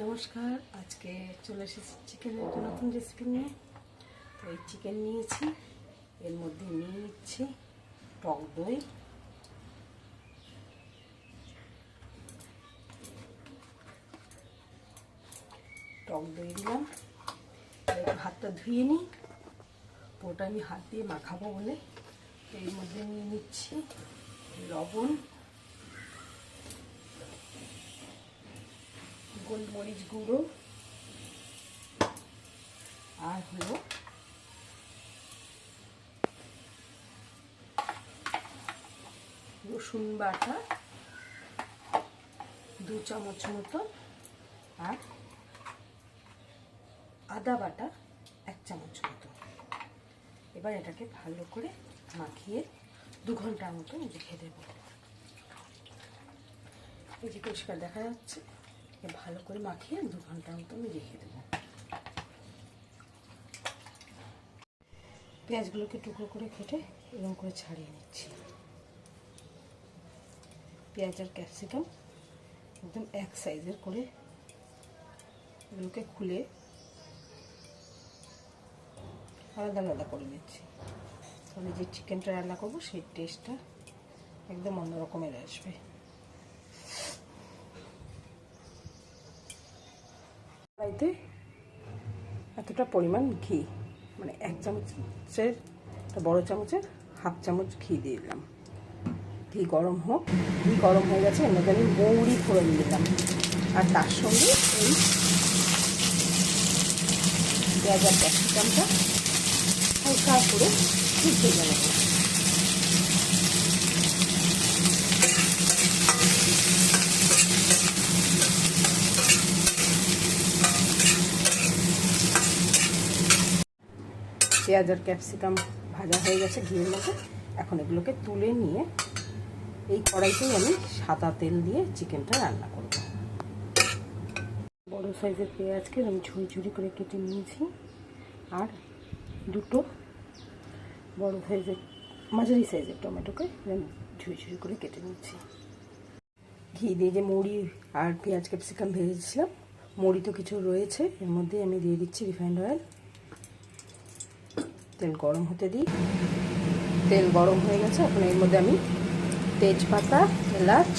নমস্কার, আজকে চলে এসেছি চিকেনের একটা নতুন রেসিপি নিয়ে। তো এই চিকেন নিয়েছি, এর মধ্যে নিয়ে নিচ্ছি টক দই, দিলাম। হাতটা ধুয়ে নিই, ওটা আমি হাত দিয়ে মাখাবো বলে এর মধ্যে নিয়ে নিচ্ছি লবণ, গোলমরিচ গুঁড়ো আর হলো রসুন বাটা 2 চামচ মতো আর আদা বাটা 1 চামচ মতো। এবার এটাকে ভালো করে মাখিয়ে 2 ঘন্টার মতো রেখে দেব। এই যে পরিষ্কার দেখা যাচ্ছে, ভালো করে মাখিয়ে 2 ঘন্টার মতো আমি রেখে দেবো। পেঁয়াজগুলোকে টুকরো করে কেটে এরকম করে ছাড়িয়ে নিচ্ছি। পেঁয়াজ আর ক্যাপসিকাম একদম এক সাইজের করে এগুলোকে খুলে আলাদা আলাদা করে নিচ্ছি। তাহলে যে চিকেনটা রান্না করবো সেই টেস্টটা একদম অন্যরকমের আসবে। কড়াইতে এতটা পরিমাণ ঘি, মানে 1 চামচের বড় চামচের 1/2 চামচ ঘি দিয়ে দিলাম। ঘি গরম হোক, ঘি গরম হয়ে গেছে, এর মধ্যে আমি মৌরি ফোড়ন দিলাম আর তার সঙ্গে এই পেঁয়াজ আর ক্যাপসিকামটা হালকা করে ভেজে নেব। পেঁয়াজ আর ক্যাপসিকাম ভাজা হয়ে গেছে ঘিয়ের মধ্যে। এখন এগুলোকে তুলে নিয়ে এই কড়াইতেই আমি সাদা তেল দিয়ে চিকেনটা রান্না করব। বড় সাইজের পেঁয়াজকে আমি ঝুড়ি ঝুড়ি করে কেটে নিয়েছি আর 2 বড় সাইজের মাঝারি সাইজের টমেটোকে আমি ঝুড়ি ঝুড়ি করে কেটে নিচ্ছি। ঘি দিয়ে যে মুড়ি আর পেঁয়াজ ক্যাপসিকাম ভেজেছিলাম, মুড়ি তো কিছু রয়েছে, এর মধ্যে আমি দিয়ে দিচ্ছি রিফাইন্ড অয়েল। তেল গরম হতে দিই। তেল গরম হয়ে গেছে, এখন এর মধ্যে আমি তেজপাতা, এলাচ,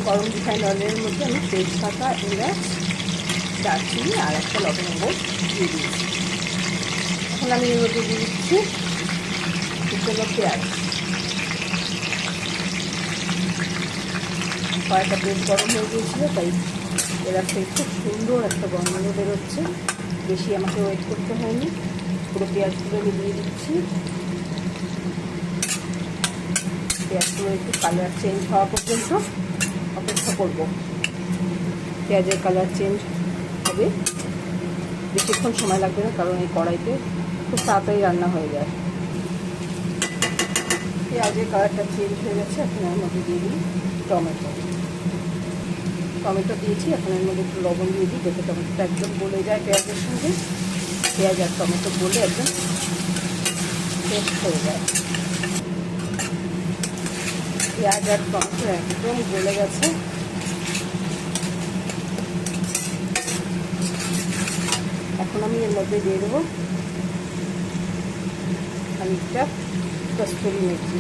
গরম রিফাইন্ড অয়েলের মধ্যে আমি তেজপাতা, এলাচ, দারচিনি আর একটা লবঙ্গ দিয়ে দিয়েছি। এখন আমি এর মধ্যে দিয়ে দিচ্ছি কুচনো পেঁয়াজ। কড়াইটা বেশ গরম হয়ে গিয়েছিল, তাই এলাচটা খুব সুন্দর একটা গন্ধ বেরোচ্ছে। বেশি আমাকে ওয়েট করতে হয়নি, পুরো পেঁয়াজগুলো আমি দিয়ে দিচ্ছি। পেঁয়াজগুলো একটু কালার চেঞ্জ হওয়া পর্যন্ত অপেক্ষা করব। পেঁয়াজের কালার চেঞ্জ হবে, বেশিক্ষণ সময় লাগবে না, কারণ এই কড়াইতে খুব তাড়াতাড়ি রান্না হয়ে যায়। পেঁয়াজের কালারটা চেঞ্জ হয়ে গেছে, এখন এর মধ্যে দিয়ে দিই টমেটো দিয়েছি। এখন এর মধ্যে একটু লবণ দিয়ে দিই, যাতে টমেটোটা একদম গলে যায় পেঁয়াজের সঙ্গে। পেঁয়াজ আর টমেটো গলে একদম পেস্ট হয়ে যায়। পেঁয়াজ আর টমেটো একদম গলে গেছে। এখন আমি এর মধ্যে দিয়ে দেবো খানিকটা কস্তুরি মেথি।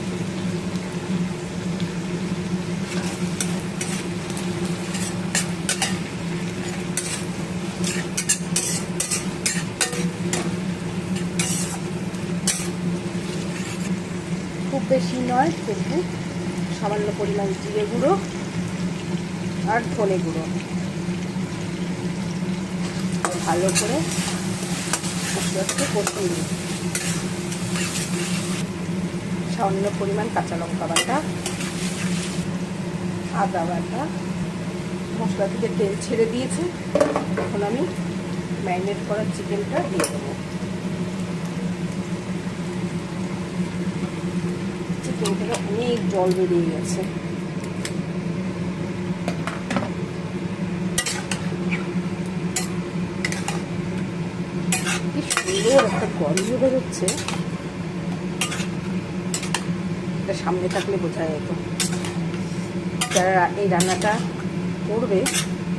খুব বেশি নয়, কিন্তু সামান্য পরিমাণ জিরে গুঁড়ো আর ধনে গুঁড়ো ভালো করে মশলাটাকে কষিয়ে নিই। সামান্য পরিমাণ কাঁচা লঙ্কা বাটা, আদা বাটা। মশলা থেকে তেল ছেড়ে দিয়েছে, এখন আমি ম্যারিনেট করা চিকেনটা দিয়ে দেবো। চিকেন থেকে অনেক জল বেরিয়ে গেছে। কি সুন্দর একটা গন্ধ বেরোচ্ছে, এটা সামনে থাকলে বোঝা যেত। যারা এই রান্নাটা করবে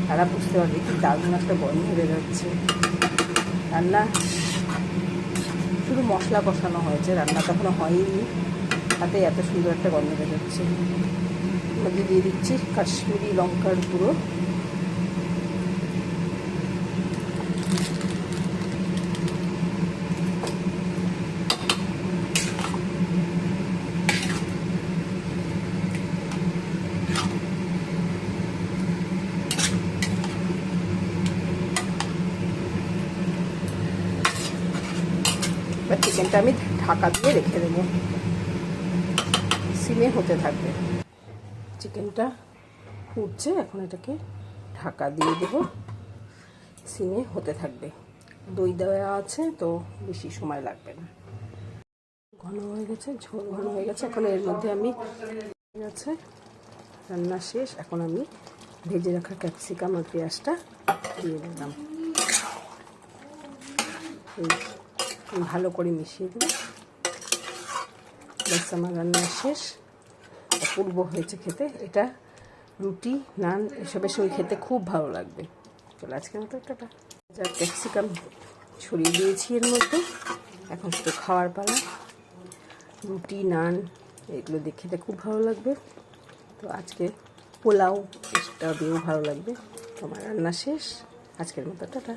তারা বুঝতে পারবে কি দারুণ একটা গন্ধ বেরোচ্ছে। রান্না শুধু মশলা কষানো হয়েছে, রান্না তখনও হয়নি, তাতে এত সুন্দর একটা গন্ধ বেরোচ্ছে। মধ্যে দিয়ে দিচ্ছি কাশ্মীরি লঙ্কার গুঁড়ো, এবার চিকেনটা আমি ঢাকা দিয়ে রেখে দেবো, সিমে হতে থাকবে। চিকেনটা ফুটছে, এখন এটাকে ঢাকা দিয়ে দেবো, সিমে হতে থাকবে। দই দেওয়া আছে তো বেশি সময় লাগবে না। ঘন হয়ে গেছে, ঝোল ঘন হয়ে গেছে। এখন এর মধ্যে আমি আছে রান্না শেষ, এখন আমি ভেজে রাখা ক্যাপসিকাম আর পেঁয়াজটা দিয়ে দিলাম, ভালো করে মিশিয়ে দেবো। ব্যাস আমার রান্না শেষ, অপূর্ব হয়েছে খেতে। এটা রুটি, নান এসবের সঙ্গে খেতে খুব ভালো লাগবে। চলো আজকের মতো একটা যা ক্যাপসিকাম ছড়িয়ে দিয়েছি এর মধ্যে, এখন শুধু খাওয়ার পালা। রুটি, নান এগুলো দিয়ে খেতে খুব ভালো লাগবে। তো আজকে পোলাও এটা দিয়েও ভালো লাগবে। তোমার রান্না শেষ, আজকের মতো টাটা।